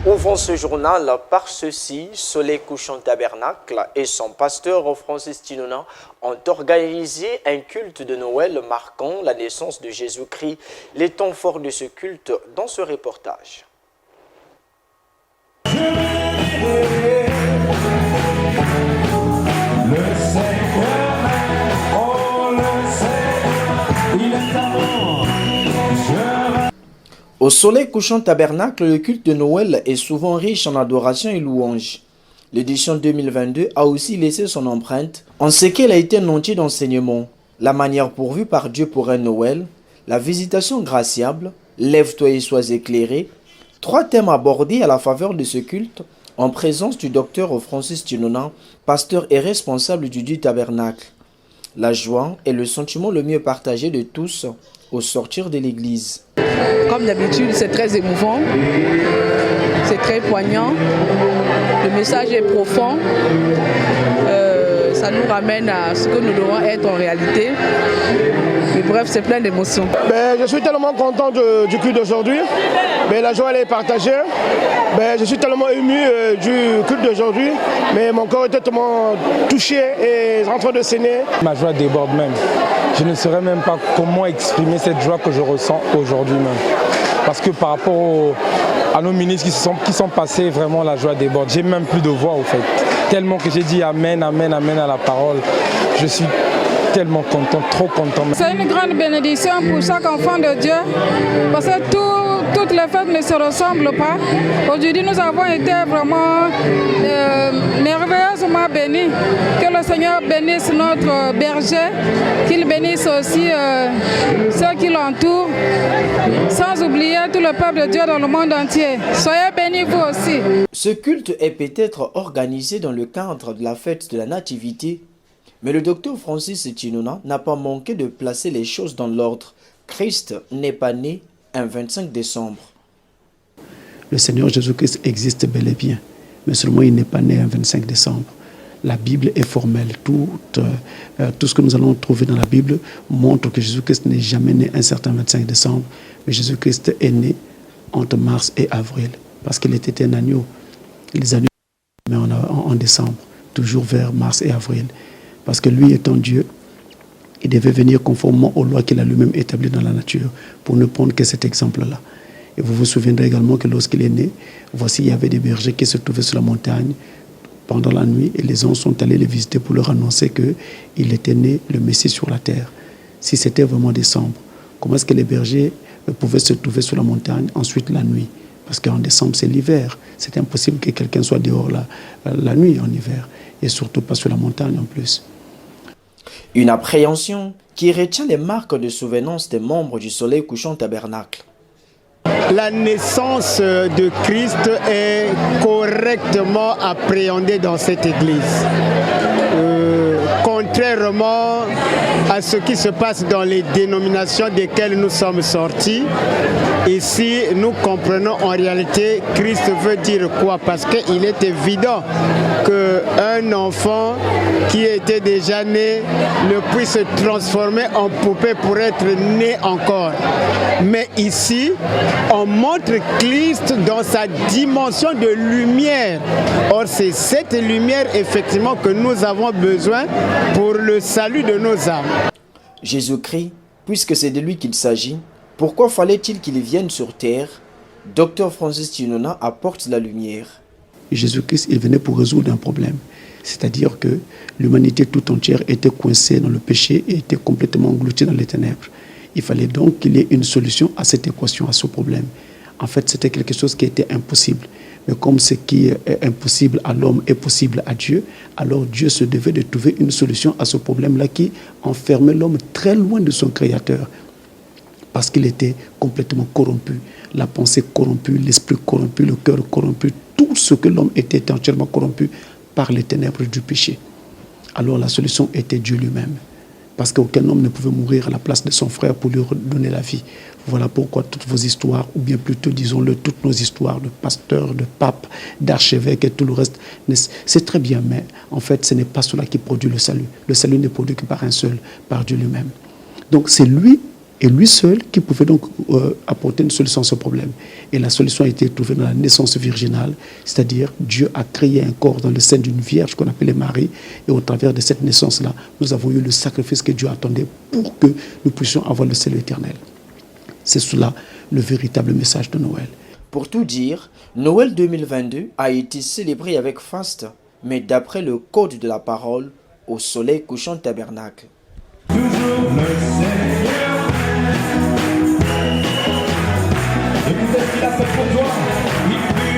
Ouvrons ce journal par ceci. Soleil Couchant Tabernacle et son pasteur Francis Tinona ont organisé un culte de Noël marquant la naissance de Jésus-Christ. Les temps forts de ce culte dans ce reportage. Au Soleil Couchant Tabernacle, le culte de Noël est souvent riche en adoration et louanges. L'édition 2022 a aussi laissé son empreinte en ce qu'elle a été un outil d'enseignement. La manière pourvue par Dieu pour un Noël, la visitation graciable, lève-toi et sois éclairé. 3 thèmes abordés à la faveur de ce culte en présence du docteur Francis Tinona, pasteur et responsable du dit tabernacle. La joie est le sentiment le mieux partagé de tous au sortir de l'église. Comme d'habitude, c'est très émouvant, c'est très poignant, le message est profond, ça nous ramène à ce que nous devons être en réalité. Mais bref, c'est plein d'émotions. Je suis tellement content du culte d'aujourd'hui. La joie elle est partagée. Je suis tellement ému du culte d'aujourd'hui. Mais mon corps est tellement touché et en train de saigner. Ma joie déborde même. Je ne saurais même pas comment exprimer cette joie que je ressens aujourd'hui même. Parce que par rapport à nos ministres qui sont passés, vraiment la joie déborde. J'ai même plus de voix au fait. Tellement que j'ai dit amen, amen, amen à la parole. Je suis tellement content, trop content. C'est une grande bénédiction pour chaque enfant de Dieu, parce que toutes les fêtes ne se ressemblent pas. Aujourd'hui, nous avons été vraiment merveilleusement bénis. Que le Seigneur bénisse notre berger, qu'il bénisse aussi ceux qui l'entourent, sans oublier tout le peuple de Dieu dans le monde entier. Soyez bénis vous aussi. Ce culte est peut-être organisé dans le cadre de la fête de la Nativité, mais le docteur Francis Tinona n'a pas manqué de placer les choses dans l'ordre. Christ n'est pas né un 25 décembre. Le Seigneur Jésus-Christ existe bel et bien, mais seulement il n'est pas né un 25 décembre. La Bible est formelle. Tout ce que nous allons trouver dans la Bible montre que Jésus-Christ n'est jamais né un certain 25 décembre, mais Jésus-Christ est né entre mars et avril, parce qu'il était un agneau. Les agneaux en décembre, toujours vers mars et avril. Parce que lui étant Dieu, il devait venir conformément aux lois qu'il a lui-même établies dans la nature, pour ne prendre que cet exemple-là. Et vous vous souviendrez également que lorsqu'il est né, voici, il y avait des bergers qui se trouvaient sur la montagne pendant la nuit, et les anges sont allés les visiter pour leur annoncer qu'il était né le Messie sur la terre. Si c'était vraiment décembre, comment est-ce que les bergers pouvaient se trouver sur la montagne ensuite la nuit? Parce qu'en décembre, c'est l'hiver. C'est impossible que quelqu'un soit dehors la nuit en hiver, et surtout pas sur la montagne en plus. Une appréhension qui retient les marques de souvenance des membres du Soleil Couchant Tabernacle. La naissance de Christ est correctement appréhendée dans cette église. Contrairement à ce qui se passe dans les dénominations desquelles nous sommes sortis, ici nous comprenons en réalité Christ veut dire quoi, parce qu'il est évident qu'un enfant qui était déjà né ne puisse se transformer en poupée pour être né encore. Mais ici, on montre Christ dans sa dimension de lumière. Or, c'est cette lumière effectivement que nous avons besoin pour le salut de nos âmes. Jésus-Christ, puisque c'est de lui qu'il s'agit, pourquoi fallait-il qu'il vienne sur terre? Docteur Francis Tinona apporte la lumière. Jésus-Christ, il venait pour résoudre un problème. C'est-à-dire que l'humanité tout entière était coincée dans le péché et était complètement engloutie dans les ténèbres. Il fallait donc qu'il y ait une solution à cette équation, à ce problème. En fait, c'était quelque chose qui était impossible. Mais comme ce qui est impossible à l'homme est possible à Dieu, alors Dieu se devait de trouver une solution à ce problème-là qui enfermait l'homme très loin de son Créateur. Parce qu'il était complètement corrompu. La pensée corrompue, l'esprit corrompu, le cœur corrompu, tout ce que l'homme était entièrement corrompu par les ténèbres du péché. Alors la solution était Dieu lui-même. Parce qu'aucun homme ne pouvait mourir à la place de son frère pour lui redonner la vie. Voilà pourquoi toutes vos histoires, ou bien plutôt disons-le, toutes nos histoires de pasteurs, de papes, d'archevêques et tout le reste, c'est très bien, mais en fait ce n'est pas cela qui produit le salut. Le salut n'est produit que par un seul, par Dieu lui-même. Donc c'est lui Et lui seul qui pouvait donc apporter une solution à ce problème. Et la solution a été trouvée dans la naissance virginale, c'est-à-dire Dieu a créé un corps dans le sein d'une vierge qu'on appelait Marie. Et au travers de cette naissance-là, nous avons eu le sacrifice que Dieu attendait pour que nous puissions avoir le salut éternel. C'est cela le véritable message de Noël. Pour tout dire, Noël 2022 a été célébré avec faste, mais d'après le code de la parole, au soleil couchant tabernacle. Toujours le Seigneur. Et peut-être qu'il a fait pour toi.